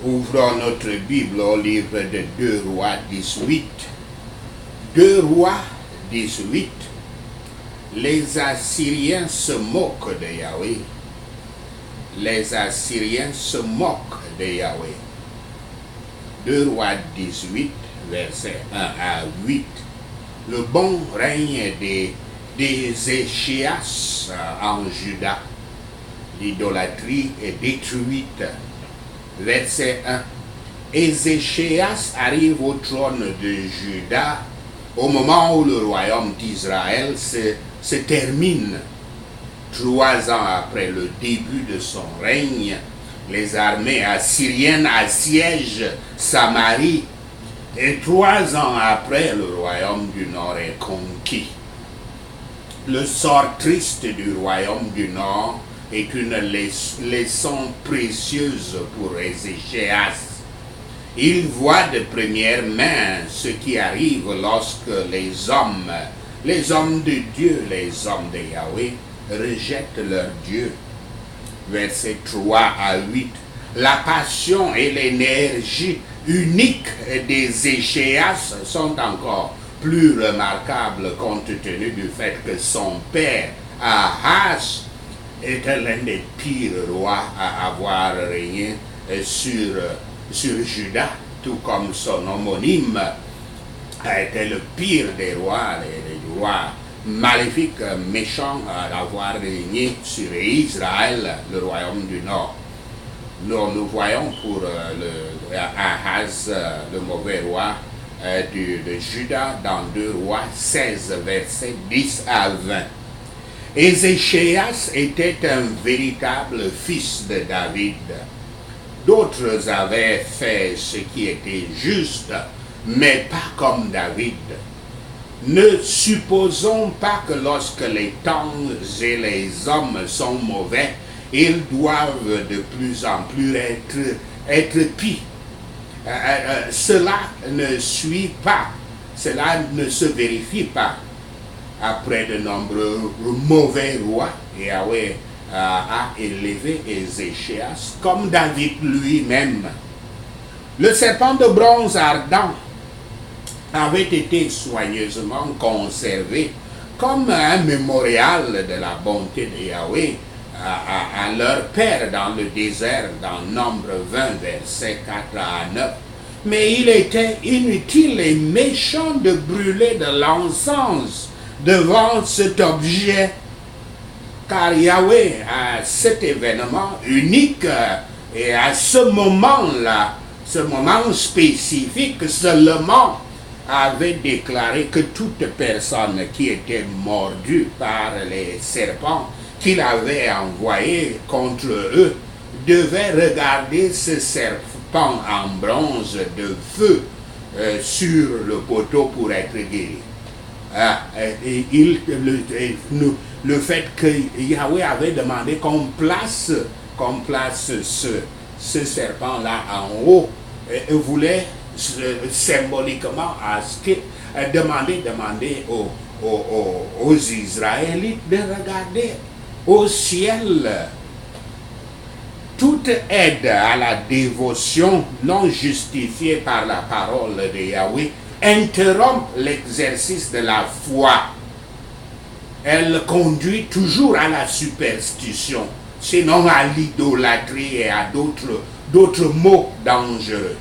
Ouvrons notre Bible au livre de 2 Rois 18. 2 Rois 18. Les Assyriens se moquent de Yahweh. Les Assyriens se moquent de Yahweh. 2 Rois 18, versets 1 à 8. Le bon règne des Échéas en Juda. L'idolâtrie est détruite. Verset 1. Ézéchias arrive au trône de Juda au moment où le royaume d'Israël se termine. 3 ans après le début de son règne, les armées assyriennes assiègent Samarie. Et 3 ans après, le royaume du Nord est conquis. Le sort triste du royaume du Nord est une leçon précieuse pour Ézéchias. Il voit de première main ce qui arrive lorsque les hommes de Dieu, les hommes de Yahweh, rejettent leur Dieu. Versets 3 à 8. La passion et l'énergie unique des Échéas sont encore plus remarquables compte tenu du fait que son père, Ahaz, était l'un des pires rois à avoir régné sur Juda, tout comme son homonyme a été le pire des rois, les rois maléfiques, méchants à avoir régné sur Israël, le royaume du Nord. Nous voyons pour Ahaz, le mauvais roi de Juda, dans 2 Rois 16, versets 10 à 20. Ézéchias était un véritable fils de David. D'autres avaient fait ce qui était juste, mais pas comme David. Ne supposons pas que lorsque les temps et les hommes sont mauvais, ils doivent de plus en plus être pis. Cela ne suit pas, cela ne se vérifie pas. Après de nombreux mauvais rois, Yahweh a élevé Ézéchias comme David lui-même. Le serpent de bronze ardent avait été soigneusement conservé comme un mémorial de la bonté de Yahweh à leur père dans le désert, dans Nombre 20, versets 4 à 9. Mais il était inutile et méchant de brûler de l'encens devant cet objet, car Yahweh, à cet événement unique et à ce moment-là, ce moment spécifique seulement, avait déclaré que toute personne qui était mordue par les serpents qu'il avait envoyés contre eux devait regarder ce serpent en bronze de feu sur le poteau pour être guéri. Le fait que Yahweh avait demandé qu'on place ce serpent-là en haut, voulait symboliquement demander aux Israélites de regarder au ciel. Toute aide à la dévotion non justifiée par la parole de Yahweh interrompt l'exercice de la foi. Elle conduit toujours à la superstition, sinon à l'idolâtrie et à d'autres maux dangereux.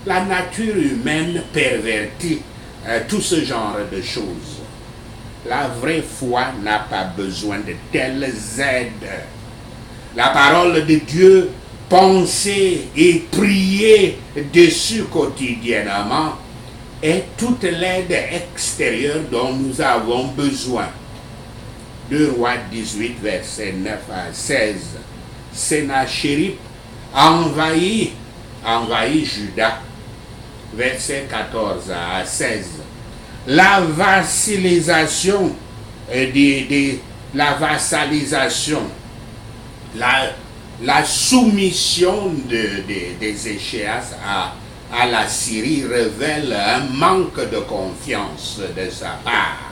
La nature humaine pervertit tout ce genre de choses. La vraie foi n'a pas besoin de telles aides. La parole de Dieu, pensée et priée dessus quotidiennement, est toute l'aide extérieure dont nous avons besoin. 2 Rois 18, versets 9 à 16. Sénachérib envahit Juda. Versets 14 à 16. La vassalisation, la soumission des Échéas à la Syrie révèle un manque de confiance de sa part.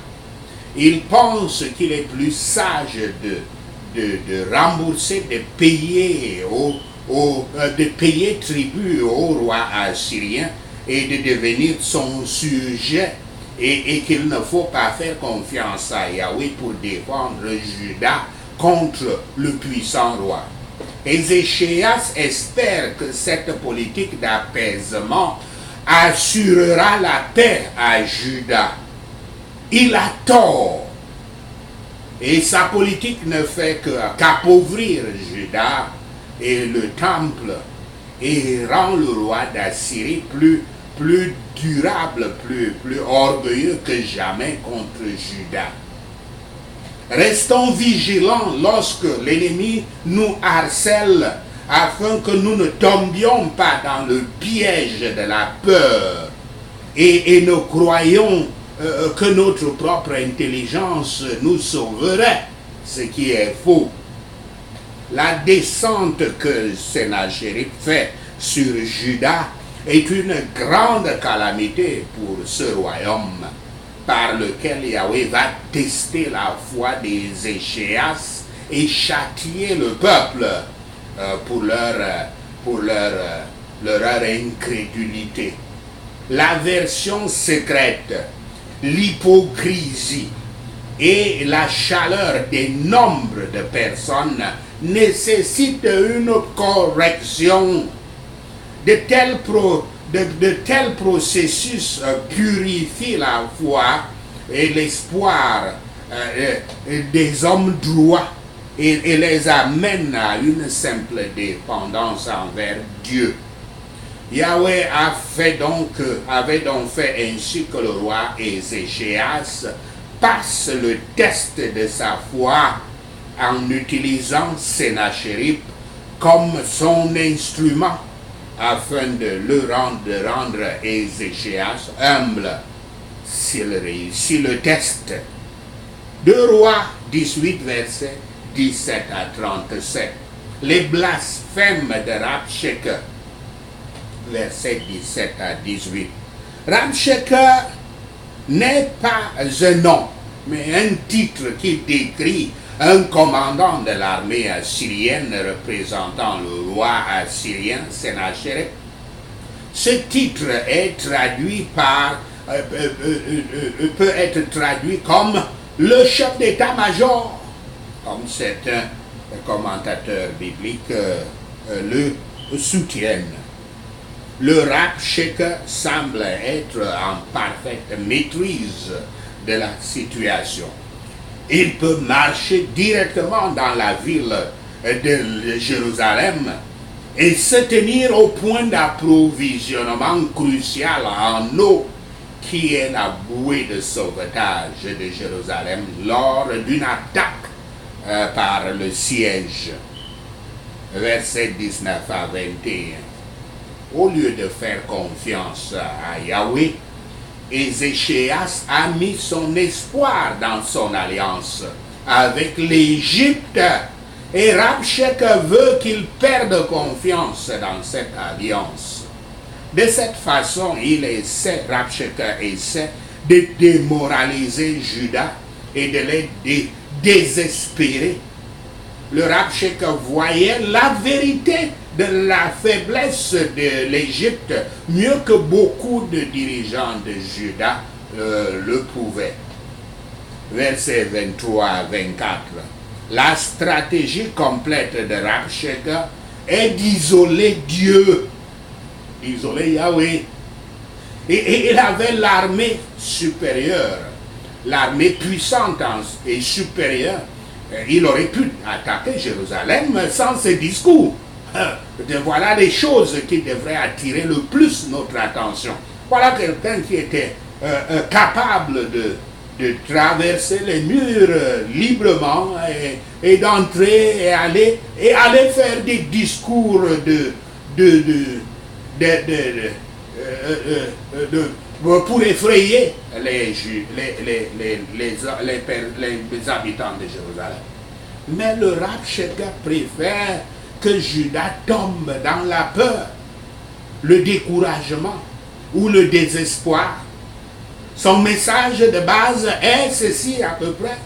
Il pense qu'il est plus sage de rembourser, de payer de payer tribut au roi assyrien et de devenir son sujet, et qu'il ne faut pas faire confiance à Yahweh pour défendre Juda contre le puissant roi. Ézéchias espère que cette politique d'apaisement assurera la paix à Juda. Il a tort. Et sa politique ne fait qu'appauvrir Juda et le temple et rend le roi d'Assyrie plus durable, plus orgueilleux que jamais contre Juda. Restons vigilants lorsque l'ennemi nous harcèle afin que nous ne tombions pas dans le piège de la peur et ne croyons que notre propre intelligence nous sauverait, ce qui est faux. La descente que Sennachérib fait sur Juda est une grande calamité pour ce royaume, par lequel Yahweh va tester la foi des Ézéchias et châtier le peuple pour leur incrédulité. L'aversion secrète, l'hypocrisie et la chaleur des nombres de personnes nécessitent une correction. De tels processus purifient la foi et l'espoir des hommes droits et les amènent à une simple dépendance envers Dieu. Yahweh avait donc fait ainsi que le roi Ézéchias passe le test de sa foi en utilisant Sennachérib comme son instrument afin de rendre Ézéchias humble s'il réussit le test. 2 Rois 18, versets 17 à 37. Les blasphèmes de Rabshakeh, versets 17 à 18. Rabshakeh n'est pas un nom, mais un titre qui décrit un commandant de l'armée assyrienne représentant le roi assyrien Sennachérib. Ce titre est traduit peut être traduit comme le chef d'état-major, comme certains commentateurs bibliques le soutiennent. Le Rabshakeh semble être en parfaite maîtrise de la situation. Il peut marcher directement dans la ville de Jérusalem et se tenir au point d'approvisionnement crucial en eau qui est la bouée de sauvetage de Jérusalem lors d'une attaque par le siège. Versets 19 à 21. Au lieu de faire confiance à Yahweh, Ézéchias a mis son espoir dans son alliance avec l'Égypte et Rabshakeh veut qu'il perde confiance dans cette alliance. De cette façon, Rabshakeh essaie de démoraliser Juda et de les désespérer. Le Rabshakeh voyait la vérité de la faiblesse de l'Égypte mieux que beaucoup de dirigeants de Juda le pouvaient. Versets 23 à 24. La stratégie complète de Rabshakeh est d'isoler Dieu, d'isoler Yahweh. Et il avait l'armée supérieure, l'armée puissante et supérieure. Il aurait pu attaquer Jérusalem sans ses discours. Voilà les choses qui devraient attirer le plus notre attention. Voilà quelqu'un qui était capable de traverser les murs librement et d'entrer et aller faire des discours pour effrayer les habitants de Jérusalem. Mais le Rabshakeh préfère que Juda tombe dans la peur, le découragement ou le désespoir. Son message de base est ceci à peu près.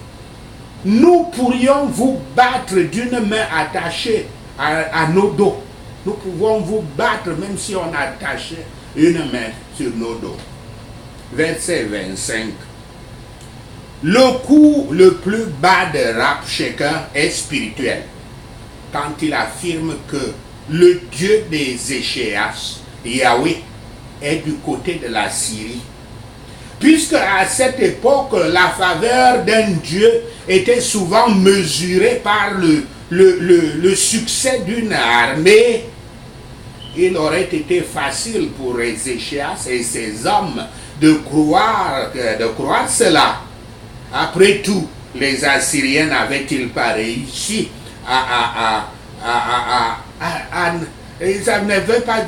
Nous pourrions vous battre d'une main attachée à nos dos nous pouvons vous battre même si on attachait une main sur nos dos. Verset 25. Le coup le plus bas de Rabshakeh est spirituel, quand il affirme que le Dieu des Échéas, Yahweh, est du côté de la Syrie. Puisque à cette époque, la faveur d'un Dieu était souvent mesurée par le succès d'une armée, il aurait été facile pour Ézéchias et ses hommes de croire cela. Après tout, les Assyriens n'avaient-ils pas réussi ils n'avaient pas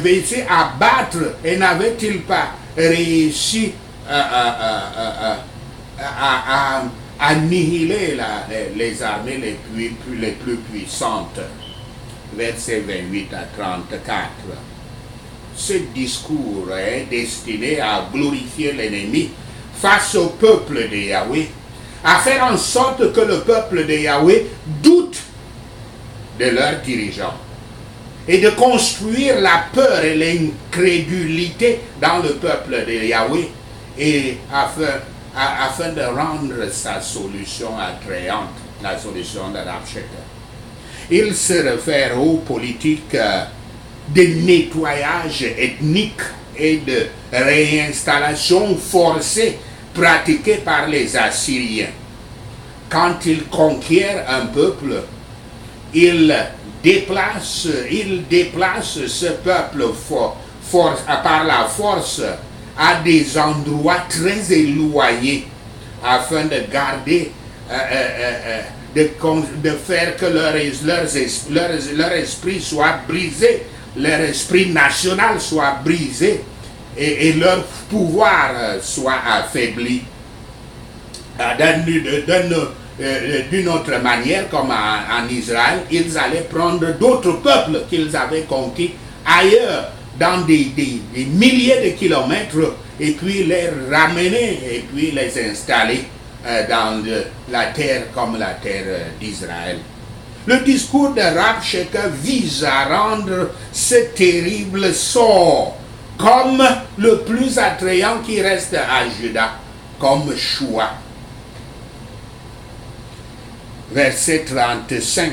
réussi à battre et n'avaient-ils pas réussi à annihiler les armées les plus puissantes. Verset 28 à 34. Ce discours est destiné à glorifier l'ennemi face au peuple de Yahweh, à faire en sorte que le peuple de Yahweh doute de leurs dirigeants et de construire la peur et l'incrédulité dans le peuple de Yahweh et afin de rendre sa solution attrayante, la solution de Rabshakeh. Il se réfère aux politiques de nettoyage ethnique et de réinstallation forcée pratiquées par les Assyriens. Quand ils conquièrent un peuple, ils déplacent ce peuple par la force à des endroits très éloignés afin de garder, de faire que leur esprit soit brisé, leur esprit national soit brisé et leur pouvoir soit affaibli. D'une autre manière, comme en Israël, ils allaient prendre d'autres peuples qu'ils avaient conquis ailleurs, dans des milliers de kilomètres, et puis les ramener, et puis les installer dans la terre comme la terre d'Israël. Le discours de Rabshakeh vise à rendre ce terrible sort comme le plus attrayant qui reste à Juda, comme choix. Verset 35.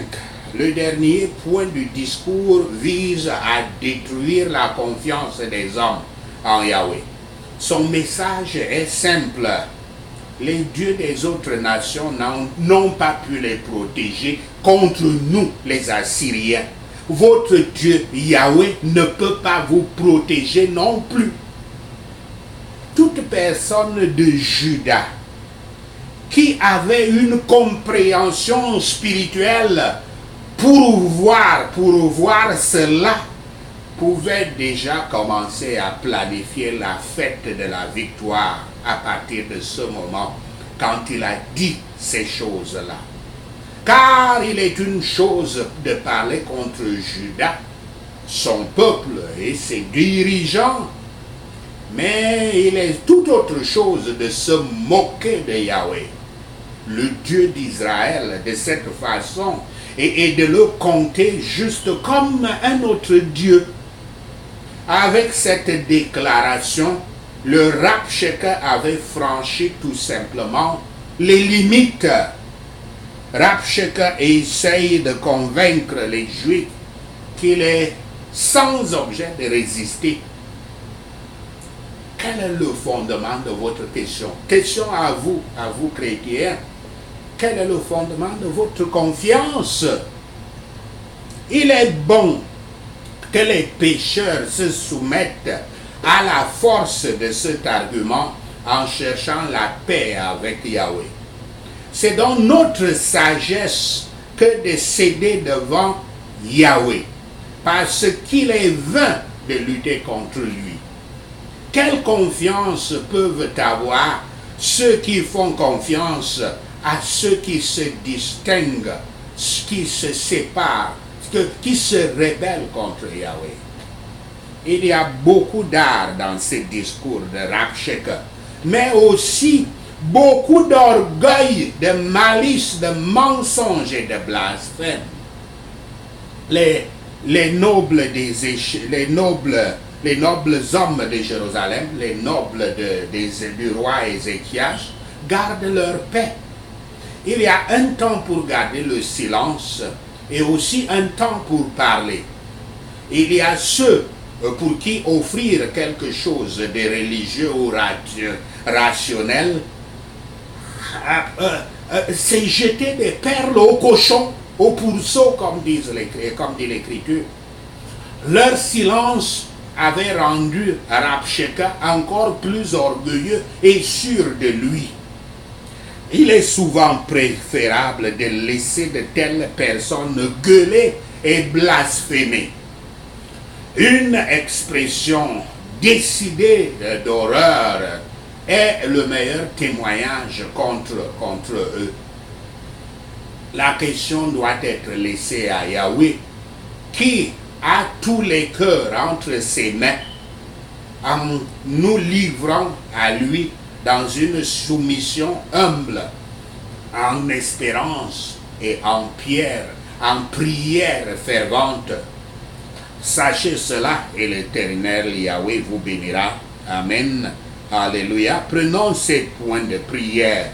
Le dernier point du discours vise à détruire la confiance des hommes en Yahweh. Son message est simple. Les dieux des autres nations n'ont pas pu les protéger contre nous, les Assyriens. Votre Dieu Yahweh ne peut pas vous protéger non plus. Toute personne de Juda qui avait une compréhension spirituelle pour voir cela, pouvait déjà commencer à planifier la fête de la victoire à partir de ce moment, quand il a dit ces choses-là. Car il est une chose de parler contre Juda, son peuple et ses dirigeants, mais il est tout autre chose de se moquer de Yahweh, le Dieu d'Israël, de cette façon, et de le compter juste comme un autre Dieu. Avec cette déclaration, le Rabshakeh avait franchi tout simplement les limites. Rabshakeh essaye de convaincre les Juifs qu'il est sans objet de résister. Quel est le fondement de votre question? Question à vous chrétiens. Quel est le fondement de votre confiance? Il est bon que les pécheurs se soumettent à la force de cet argument en cherchant la paix avec Yahweh. C'est dans notre sagesse que de céder devant Yahweh, parce qu'il est vain de lutter contre lui. Quelle confiance peuvent avoir ceux qui font confiance à ceux qui se distinguent, qui se séparent, qui se rebellent contre Yahweh? Il y a beaucoup d'art dans ce discours de Rabshakeh, mais aussi beaucoup d'orgueil, de malice, de mensonge et de blasphème. Les les nobles les nobles hommes de Jérusalem, les nobles du roi Ézéchias, gardent leur paix. Il y a un temps pour garder le silence et aussi un temps pour parler. Il y a ceux pour qui offrir quelque chose de religieux ou rationnel, c'est jeter des perles aux cochons, aux pourceaux, comme dit l'Écriture. Leur silence avait rendu Rabshakeh encore plus orgueilleux et sûr de lui. Il est souvent préférable de laisser de telles personnes gueuler et blasphémer. Une expression décidée d'horreur est le meilleur témoignage contre eux. La question doit être laissée à Yahweh, qui a tous les cœurs entre ses mains, en nous livrant à lui dans une soumission humble, en espérance et en prière fervente. Sachez cela et l'Éternel Yahweh vous bénira. Amen. Alléluia. Prenons ces points de prière.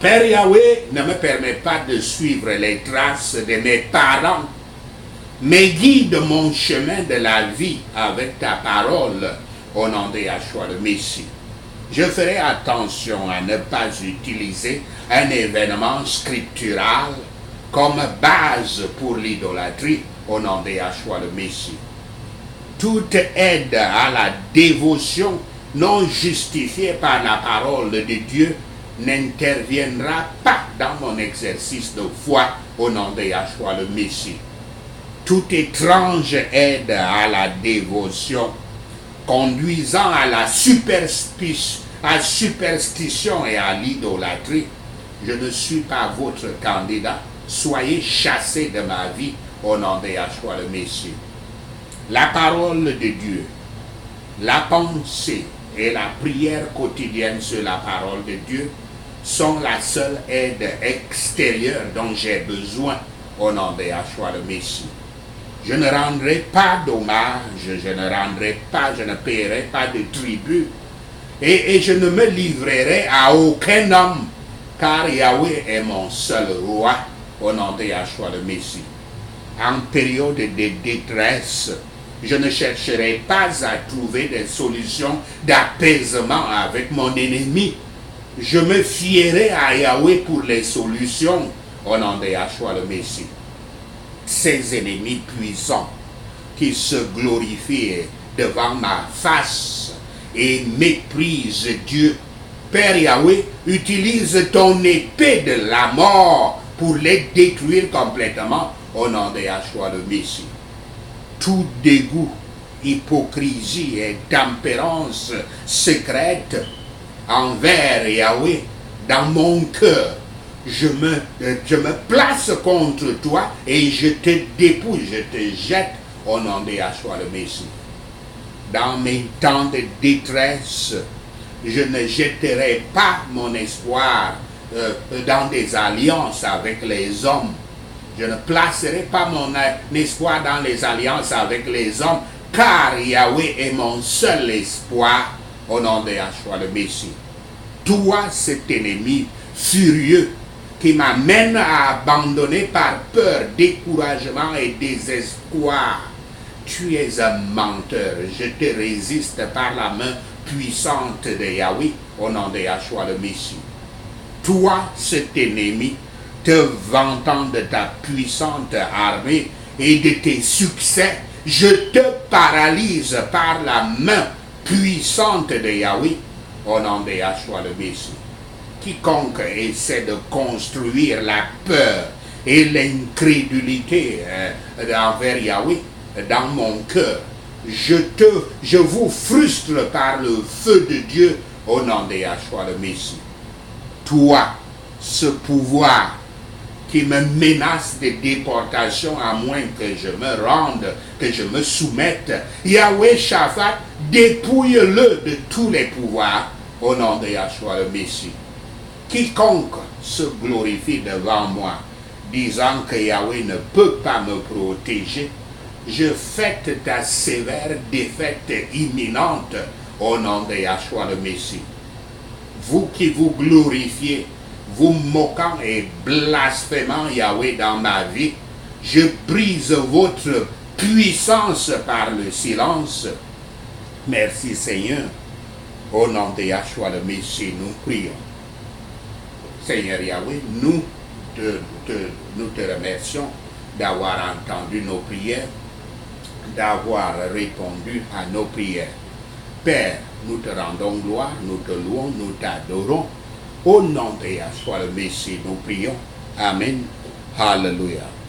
Père Yahweh, ne me permet pas de suivre les traces de mes parents, mais guide mon chemin de la vie avec ta parole au nom de Yahshua le Messie. Je ferai attention à ne pas utiliser un événement scriptural comme base pour l'idolâtrie au nom de Yahshua le Messie. Toute aide à la dévotion non justifiée par la parole de Dieu n'interviendra pas dans mon exercice de foi au nom de Yahshua le Messie. Toute étrange aide à la dévotion conduisant à la superstition et à l'idolâtrie, je ne suis pas votre candidat. Soyez chassés de ma vie au nom de Yahshua le Messie. La parole de Dieu, la pensée et la prière quotidienne sur la parole de Dieu sont la seule aide extérieure dont j'ai besoin au nom de Yahshua le Messie. Je ne rendrai pas d'hommage, je ne paierai pas de tribut et je ne me livrerai à aucun homme, car Yahweh est mon seul roi au nom de Yahshua le Messie. En période de détresse, je ne chercherai pas à trouver des solutions d'apaisement avec mon ennemi. Je me fierai à Yahweh pour les solutions au nom de Yahshua le Messie. Ces ennemis puissants qui se glorifient devant ma face et méprisent Dieu, Père Yahweh, utilise ton épée de la mort pour les détruire complètement au nom de Yahshua le Messie. Tout dégoût, hypocrisie et tempérance secrète envers Yahweh dans mon cœur, je me place contre toi et je te dépouille, je te jette au nom de Yahshua le Messie. Dans mes temps de détresse, je ne jetterai pas mon espoir dans des alliances avec les hommes. Je ne placerai pas mon espoir dans les alliances avec les hommes, car Yahweh est mon seul espoir au nom de Yahshua le Messie. Toi, cet ennemi furieux qui m'amène à abandonner par peur, découragement et désespoir, tu es un menteur. Je te résiste par la main puissante de Yahweh au nom de Yahshua le Messie. Toi, cet ennemi, te vantant de ta puissante armée et de tes succès, je te paralyse par la main puissante de Yahweh au nom de Yahshua le Messie. Quiconque essaie de construire la peur et l'incrédulité envers Yahweh dans mon cœur, je vous frustre par le feu de Dieu au nom de Yahshua le Messie. Toi, ce pouvoir qui me menace de déportation à moins que je me rende, que je me soumette, Yahweh Shaphat, dépouille-le de tous les pouvoirs au nom de Yahshua le Messie. Quiconque se glorifie devant moi, disant que Yahweh ne peut pas me protéger, je fête ta sévère défaite imminente au nom de Yahshua le Messie. Vous qui vous glorifiez, vous moquant et blasphémant Yahweh dans ma vie, je brise votre puissance par le silence. Merci Seigneur. Au nom de Yahshua le Messie, nous prions. Seigneur Yahweh, nous te remercions d'avoir entendu nos prières, d'avoir répondu à nos prières. Père, nous te rendons gloire, nous te louons, nous t'adorons. Au nom de Yahshua le Messie, nous prions. Amen. Hallelujah.